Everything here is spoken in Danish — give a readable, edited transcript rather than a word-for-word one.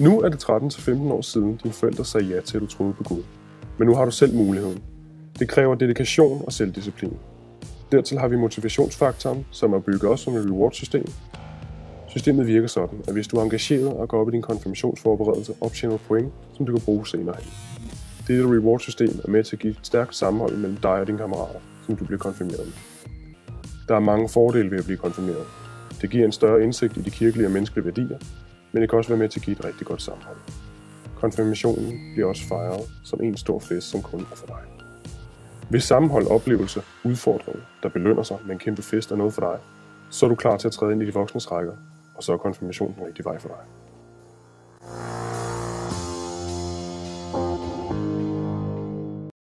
Nu er det 13-15 år siden, dine forældre sagde ja til, at du troede på Gud. Men nu har du selv muligheden. Det kræver dedikation og selvdisciplin. Dertil har vi motivationsfaktoren, som er bygget op som et reward-system. Systemet virker sådan, at hvis du er engageret og går op i din konfirmationsforberedelse, optjener du point, som du kan bruge senere hen. Dette reward-system er med til at give et stærkt sammenhold mellem dig og dine kammerater, som du bliver konfirmeret med. Der er mange fordele ved at blive konfirmeret. Det giver en større indsigt i de kirkelige og menneskelige værdier, men det kan også være med til at give et rigtig godt sammenhold. Konfirmationen bliver også fejret som en stor fest, som kun er for dig. Hvis sammenhold, oplevelse, udfordring, der belønner sig med en kæmpe fest er noget for dig, så er du klar til at træde ind i de voksnes rækker, og så er konfirmationen en rigtig vej for dig.